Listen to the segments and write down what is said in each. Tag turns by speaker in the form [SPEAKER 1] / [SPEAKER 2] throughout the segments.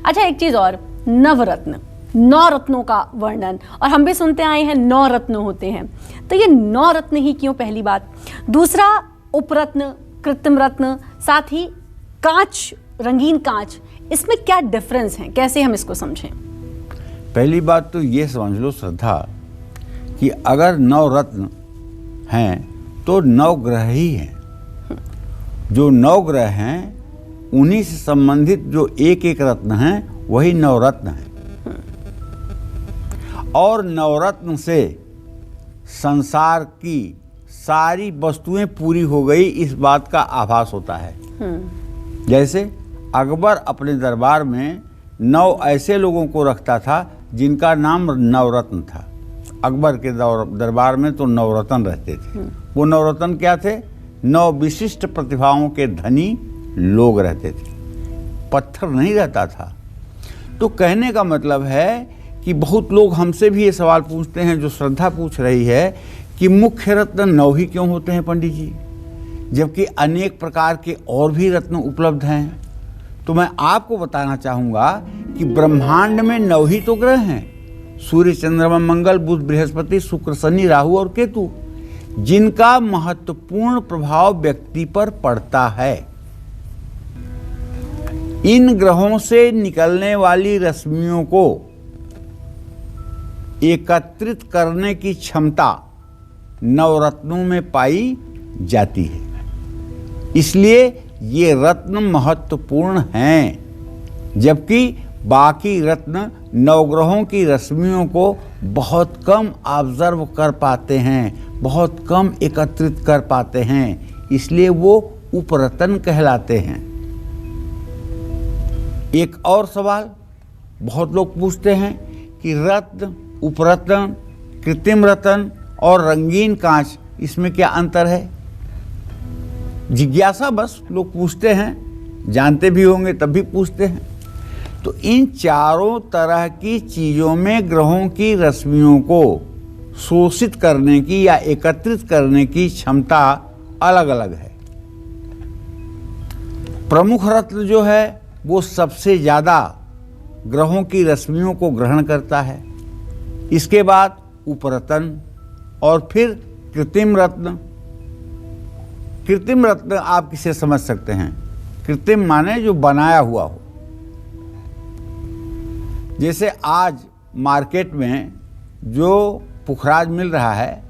[SPEAKER 1] अच्छा, एक चीज और, नवरत्न, 9 रत्नों का वर्णन, और हम भी सुनते आए हैं 9 रत्न होते हैं, तो ये 9 रत्न ही क्यों, पहली बात। दूसरा, उपरत्न, कृत्रिम रत्न, साथ ही कांच, रंगीन कांच, इसमें क्या डिफरेंस है, कैसे हम इसको समझें?
[SPEAKER 2] पहली बात तो ये समझ लो श्रद्धा कि अगर 9 रत्न हैं तो 9 ग्रह ही हैं। जो 9 ग्रह हैं उन्हीं से संबंधित जो एक एक रत्न हैं वही 9 रत्न हैं। और 9 रत्न से संसार की सारी वस्तुएं पूरी हो गई, इस बात का आभास होता है। जैसे अकबर अपने दरबार में 9 ऐसे लोगों को रखता था जिनका नाम नवरत्न था। अकबर के दरबार में तो 9 रत्न रहते थे। वो 9 रत्न क्या थे? 9 विशिष्ट प्रतिभाओं के धनी लोग रहते थे, पत्थर नहीं रहता था। तो कहने का मतलब है कि बहुत लोग हमसे भी ये सवाल पूछते हैं, जो श्रद्धा पूछ रही है, कि मुख्य रत्न 9 ही क्यों होते हैं पंडित जी, जबकि अनेक प्रकार के और भी रत्न उपलब्ध हैं। तो मैं आपको बताना चाहूँगा कि ब्रह्मांड में 9 ही तो ग्रह हैं, सूर्य, चंद्रमा, मंगल, बुध, बृहस्पति, शुक्र, शनि, राहु और केतु, जिनका महत्वपूर्ण प्रभाव व्यक्ति पर पड़ता है। इन ग्रहों से निकलने वाली रश्मियों को एकत्रित करने की क्षमता 9 रत्नों में पाई जाती है। इसलिए ये रत्न महत्वपूर्ण हैं, जबकि बाकी रत्न 9 ग्रहों की रश्मियों को बहुत कम ऑब्जर्व कर पाते हैं, बहुत कम एकत्रित कर पाते हैं, इसलिए वो उपरत्न कहलाते हैं। एक और सवाल बहुत लोग पूछते हैं कि रत्न, उपरत्न, कृत्रिम रत्न और रंगीन कांच, इसमें क्या अंतर है? जिज्ञासा बस लोग पूछते हैं, जानते भी होंगे तब भी पूछते हैं। तो इन चारों तरह की चीज़ों में ग्रहों की रश्मियों को शोषित करने की या एकत्रित करने की क्षमता अलग अलग है। प्रमुख रत्न जो है वो सबसे ज़्यादा ग्रहों की रश्मियों को ग्रहण करता है। इसके बाद उपरत्न और फिर कृत्रिम रत्न। कृत्रिम रत्न आप किसे समझ सकते हैं? कृत्रिम माने जो बनाया हुआ हो। जैसे आज मार्केट में जो पुखराज मिल रहा है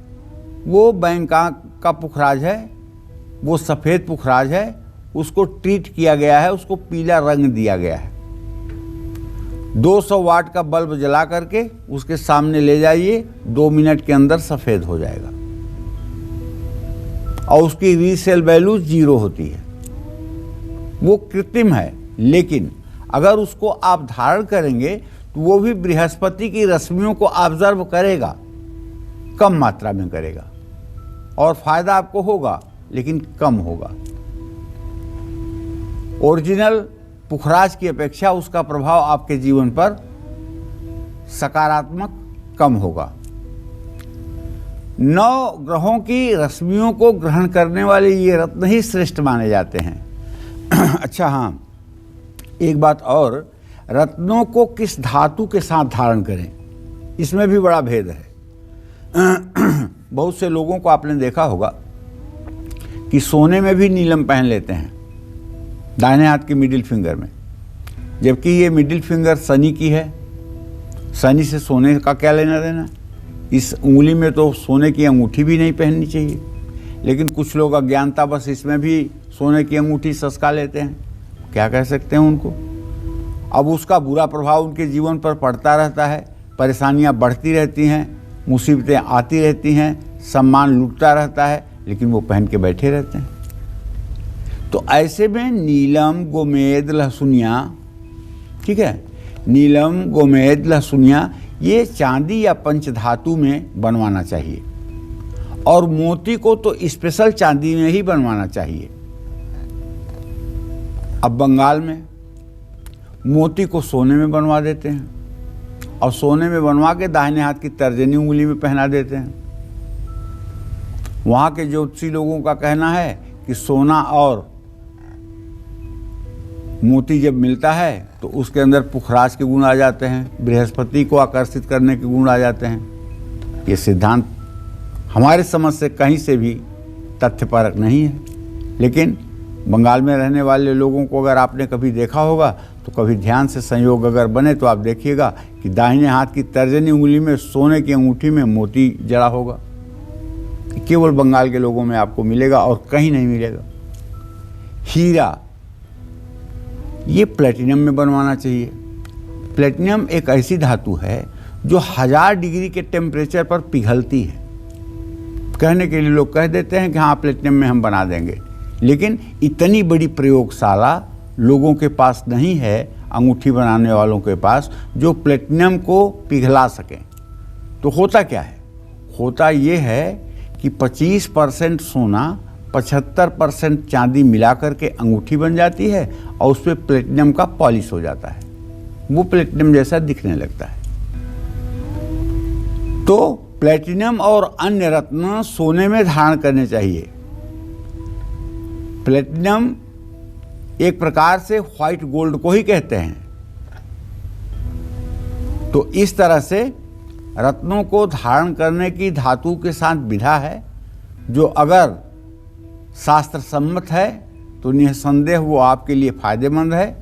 [SPEAKER 2] वो बैंकॉक का पुखराज है, वो सफ़ेद पुखराज है, उसको ट्रीट किया गया है, उसको पीला रंग दिया गया है। 200 वाट का बल्ब जला करके उसके सामने ले जाइए, 2 मिनट के अंदर सफ़ेद हो जाएगा और उसकी रीसेल वैल्यू 0 होती है। वो कृत्रिम है, लेकिन अगर उसको आप धारण करेंगे तो वो भी बृहस्पति की रश्मियों को ऑब्जर्व करेगा, कम मात्रा में करेगा, और फायदा आपको होगा लेकिन कम होगा। ओरिजिनल पुखराज की अपेक्षा उसका प्रभाव आपके जीवन पर सकारात्मक कम होगा। 9 ग्रहों की रश्मियों को ग्रहण करने वाले ये रत्न ही श्रेष्ठ माने जाते हैं। अच्छा हाँ, एक बात और, रत्नों को किस धातु के साथ धारण करें, इसमें भी बड़ा भेद है। बहुत से लोगों को आपने देखा होगा कि सोने में भी नीलम पहन लेते हैं दाहिने हाथ के मिडिल फिंगर में, जबकि ये मिडिल फिंगर शनि की है। शनि से सोने का क्या लेना देना? इस उंगली में तो सोने की अंगूठी भी नहीं पहननी चाहिए, लेकिन कुछ लोग अज्ञानता बस इसमें भी सोने की अंगूठी ससका लेते हैं। क्या कह सकते हैं उनको? अब उसका बुरा प्रभाव उनके जीवन पर पड़ता रहता है, परेशानियां बढ़ती रहती हैं, मुसीबतें आती रहती हैं, सम्मान लूटता रहता है, लेकिन वो पहन के बैठे रहते हैं। तो ऐसे में नीलम, गोमेद, लहसुनिया, ठीक है, नीलम, गोमेद, लहसुनिया, ये चांदी या पंचधातु में बनवाना चाहिए, और मोती को तो स्पेशल चांदी में ही बनवाना चाहिए। अब बंगाल में मोती को सोने में बनवा देते हैं और सोने में बनवा के दाहिने हाथ की तर्जनी उंगली में पहना देते हैं। वहाँ के ज्योतिषी लोगों का कहना है कि सोना और मोती जब मिलता है तो उसके अंदर पुखराज के गुण आ जाते हैं, बृहस्पति को आकर्षित करने के गुण आ जाते हैं। ये सिद्धांत हमारे समझ से कहीं से भी तथ्यपरक नहीं है, लेकिन बंगाल में रहने वाले लोगों को अगर आपने कभी देखा होगा तो कभी ध्यान से संयोग अगर बने तो आप देखिएगा कि दाहिने हाथ की तर्जनी उंगली में सोने की अंगूठी में मोती जड़ा होगा। केवल बंगाल के लोगों में आपको मिलेगा और कहीं नहीं मिलेगा। हीरा, ये प्लेटिनम में बनवाना चाहिए। प्लेटिनम एक ऐसी धातु है जो 1000 डिग्री के टेम्परेचर पर पिघलती है। कहने के लिए लोग कह देते हैं कि हाँ प्लेटिनम में हम बना देंगे, लेकिन इतनी बड़ी प्रयोगशाला लोगों के पास नहीं है, अंगूठी बनाने वालों के पास, जो प्लेटिनम को पिघला सकें। तो होता क्या है? होता ये है कि 25% सोना 75% चांदी मिलाकर के अंगूठी बन जाती है और उस पर प्लेटिनम का पॉलिश हो जाता है, वो प्लेटिनम जैसा दिखने लगता है। तो प्लेटिनम और अन्य रत्न सोने में धारण करने चाहिए। प्लेटिनम एक प्रकार से व्हाइट गोल्ड को ही कहते हैं। तो इस तरह से रत्नों को धारण करने की धातु के साथ विधा है, जो अगर शास्त्र सम्मत है तो निसंदेह वो आपके लिए फायदेमंद है।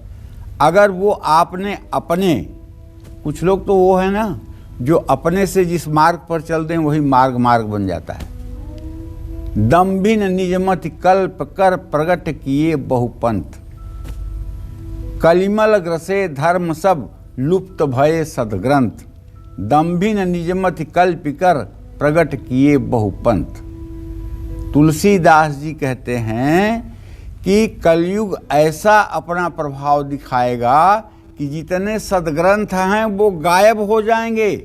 [SPEAKER 2] अगर वो आपने अपने, कुछ लोग तो वो है ना जो अपने से जिस मार्ग पर चलते हैं वही मार्ग बन जाता है। दम्भिन निजमत कल्प कर प्रगट किए बहुपंथ, कलिमल ग्रसे धर्म सब लुप्त भये सदग्रंथ, दम्भिन निजमत कल्प कर प्रगट किए बहुपंथ। तुलसीदास जी कहते हैं कि कलयुग ऐसा अपना प्रभाव दिखाएगा कि जितने सदग्रंथ हैं वो गायब हो जाएंगे।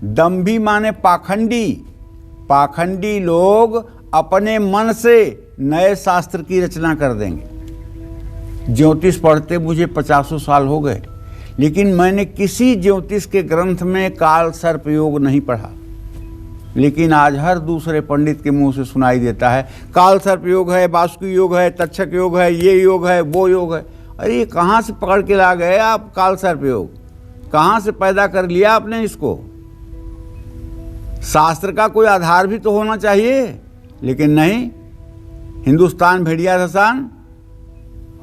[SPEAKER 2] दम्भी माने पाखंडी, पाखंडी लोग अपने मन से नए शास्त्र की रचना कर देंगे। ज्योतिष पढ़ते मुझे 50 साल हो गए, लेकिन मैंने किसी ज्योतिष के ग्रंथ में काल सर्प योग नहीं पढ़ा। लेकिन आज हर दूसरे पंडित के मुंह से सुनाई देता है काल सर्प योग है, वासुकी योग है, तक्षक योग है, ये योग है, वो योग है। अरे ये कहाँ से पकड़ के ला गए आप काल सर्प योग? कहाँ से पैदा कर लिया आपने इसको? शास्त्र का कोई आधार भी तो होना चाहिए, लेकिन नहीं। हिंदुस्तान भेड़िया धसान,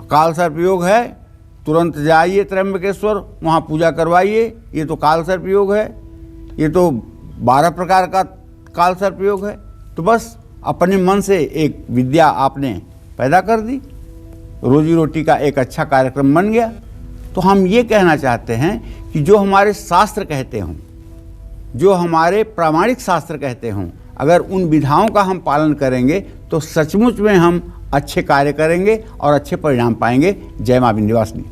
[SPEAKER 2] काल सर्प योग है, तुरंत जाइए त्र्यंबकेश्वर, वहाँ पूजा करवाइए, ये तो काल सर्प योग है, ये तो 12 प्रकार का काल सर्प योग है। तो बस अपने मन से एक विद्या आपने पैदा कर दी, रोजी रोटी का एक अच्छा कार्यक्रम बन गया। तो हम ये कहना चाहते हैं कि जो हमारे शास्त्र कहते हों, जो हमारे प्रामाणिक शास्त्र कहते हों, अगर उन विधाओं का हम पालन करेंगे तो सचमुच में हम अच्छे कार्य करेंगे और अच्छे परिणाम पाएंगे। जय मां विंध्यवासिनी।